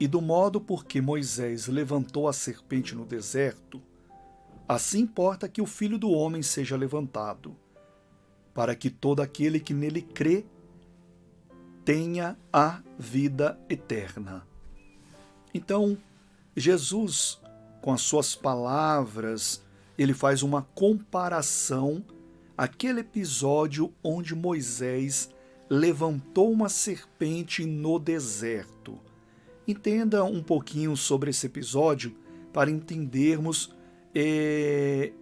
E do modo por que Moisés levantou a serpente no deserto, assim importa que o Filho do Homem seja levantado, para que todo aquele que nele crê tenha a vida eterna. Então, Jesus, com as suas palavras, ele faz uma comparação àquele episódio onde Moisés levantou uma serpente no deserto. Entenda um pouquinho sobre esse episódio para entendermos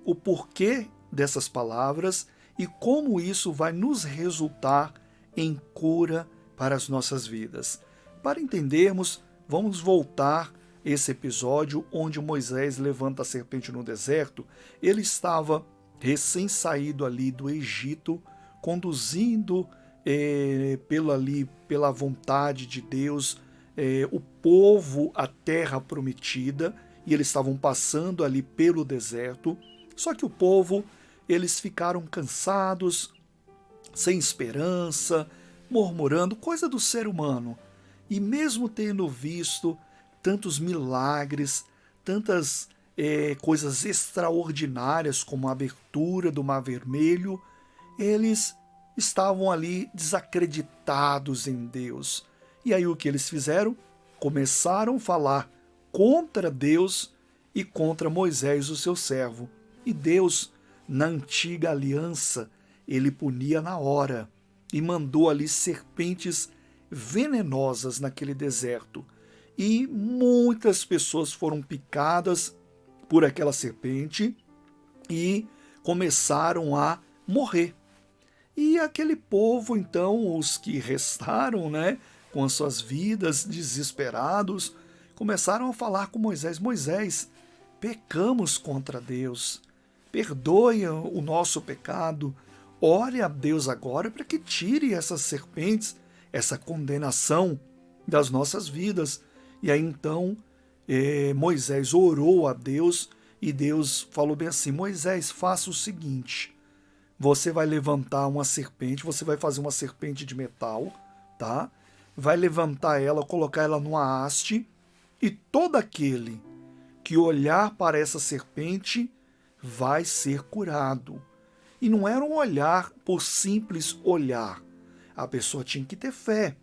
o porquê dessas palavras e como isso vai nos resultar em cura para as nossas vidas. Para entendermos, vamos voltar esse episódio onde Moisés levanta a serpente no deserto. Ele estava recém-saído ali do Egito, conduzindo pela vontade de Deus o povo à terra prometida, e eles estavam passando ali pelo deserto. Só que o povo, eles ficaram cansados, sem esperança, murmurando, coisa do ser humano. E mesmo tendo visto tantos milagres, tantas coisas extraordinárias, como a abertura do Mar Vermelho, eles estavam ali desacreditados em Deus. E aí o que eles fizeram? Começaram a falar contra Deus e contra Moisés, o seu servo. E Deus, na antiga aliança, ele punia na hora e mandou ali serpentes venenosas naquele deserto. E muitas pessoas foram picadas por aquela serpente e começaram a morrer. E aquele povo, então, os que restaram, com as suas vidas desesperados, começaram a falar com Moisés: Moisés, pecamos contra Deus, perdoe o nosso pecado, ore a Deus agora para que tire essas serpentes, essa condenação das nossas vidas. E aí então Moisés orou a Deus e Deus falou bem assim: Moisés, faça o seguinte, você vai levantar uma serpente, você vai fazer uma serpente de metal, tá? Vai levantar ela, colocar ela numa haste, e todo aquele que olhar para essa serpente vai ser curado. E não era um olhar por simples olhar. A pessoa tinha que ter fé.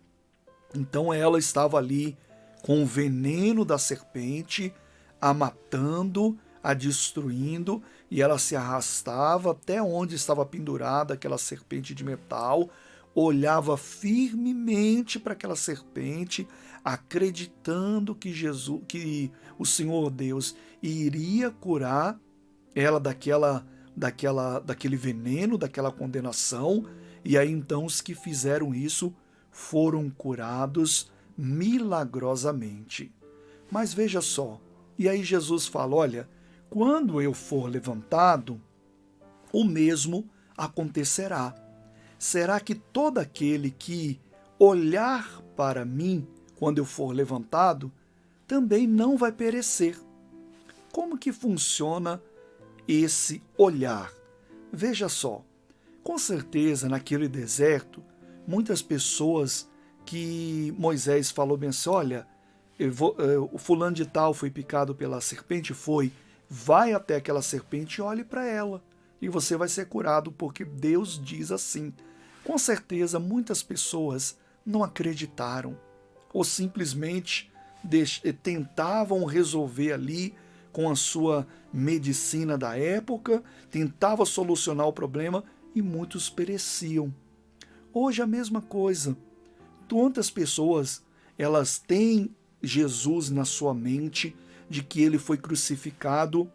Então ela estava ali com o veneno da serpente, a matando, a destruindo, e ela se arrastava até onde estava pendurada aquela serpente de metal, olhava firmemente para aquela serpente, acreditando que o Senhor Deus iria curar ela daquele veneno, daquela condenação. E aí então os que fizeram isso foram curados milagrosamente. Mas veja só, e aí Jesus fala: olha, quando eu for levantado, o mesmo acontecerá. Será que todo aquele que olhar para mim quando eu for levantado, também não vai perecer? Como que funciona esse olhar? Veja só, com certeza naquele deserto, muitas pessoas que Moisés falou bem assim: olha, o fulano de tal foi picado pela serpente, vai até aquela serpente e olhe para ela, e você vai ser curado, porque Deus diz assim. Com certeza muitas pessoas não acreditaram, ou simplesmente tentavam resolver ali com a sua medicina da época, tentavam solucionar o problema e muitos pereciam. Hoje a mesma coisa. Quantas pessoas elas têm Jesus na sua mente, de que ele foi crucificado,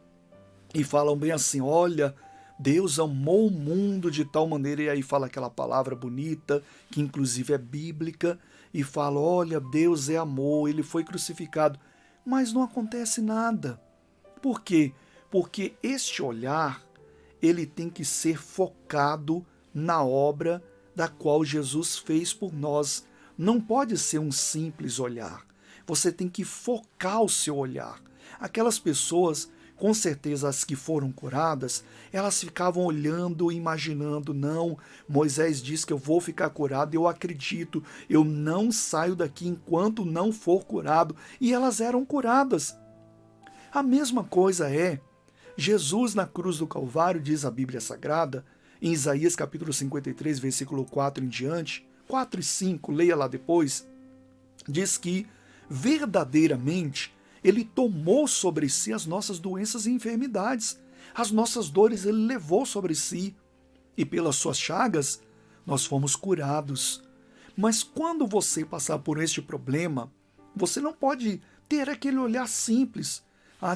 e falam bem assim: olha, Deus amou o mundo de tal maneira, e aí fala aquela palavra bonita, que inclusive é bíblica, e fala: olha, Deus é amor, ele foi crucificado. Mas não acontece nada. Por quê? Porque este olhar, ele tem que ser focado na obra da qual Jesus fez por nós. Não pode ser um simples olhar. Você tem que focar o seu olhar. Aquelas pessoas, com certeza as que foram curadas, elas ficavam olhando e imaginando, não, Moisés diz que eu vou ficar curado, eu acredito, eu não saio daqui enquanto não for curado. E elas eram curadas. A mesma coisa é Jesus na cruz do Calvário, diz a Bíblia Sagrada, em Isaías capítulo 53, versículo 4 em diante, 4 e 5, leia lá depois, diz que verdadeiramente ele tomou sobre si as nossas doenças e enfermidades, as nossas dores ele levou sobre si, e pelas suas chagas nós fomos curados. Mas quando você passar por este problema, você não pode ter aquele olhar simples,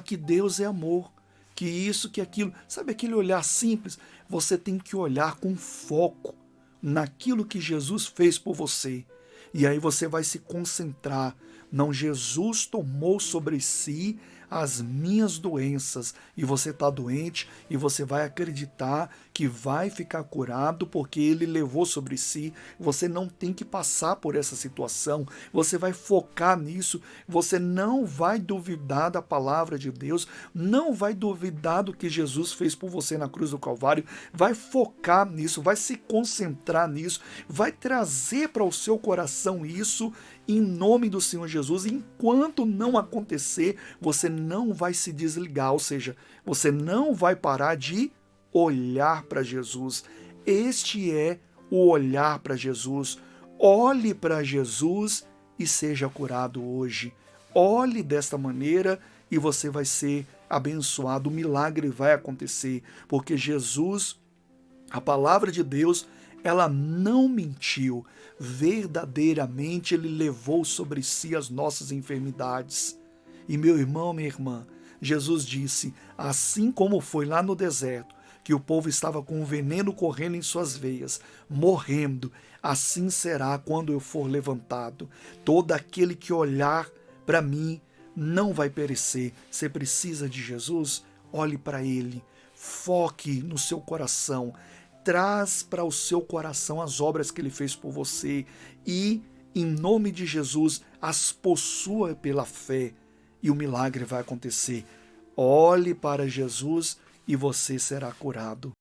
que Deus é amor, que isso, que aquilo, sabe aquele olhar simples? Você tem que olhar com foco naquilo que Jesus fez por você. E aí você vai se concentrar. Não, Jesus tomou sobre si as minhas doenças. E você está doente e você vai acreditar que vai ficar curado porque ele levou sobre si. Você não tem que passar por essa situação. Você vai focar nisso. Você não vai duvidar da palavra de Deus. Não vai duvidar do que Jesus fez por você na cruz do Calvário. Vai focar nisso. Vai se concentrar nisso. Vai trazer para o seu coração isso em nome do Senhor Jesus. Enquanto não acontecer, você não vai se desligar, ou seja, você não vai parar de olhar para Jesus. Este é o olhar para Jesus. Olhe para Jesus e seja curado hoje. Olhe desta maneira e você vai ser abençoado. O milagre vai acontecer, porque Jesus, a palavra de Deus, ela não mentiu. Verdadeiramente ele levou sobre si as nossas enfermidades. E meu irmão, minha irmã, Jesus disse, assim como foi lá no deserto, que o povo estava com o veneno correndo em suas veias, morrendo, assim será quando eu for levantado. Todo aquele que olhar para mim não vai perecer. Você precisa de Jesus? Olhe para ele, foque no seu coração, traz para o seu coração as obras que ele fez por você e, em nome de Jesus, as possua pela fé e o milagre vai acontecer. Olhe para Jesus e você será curado.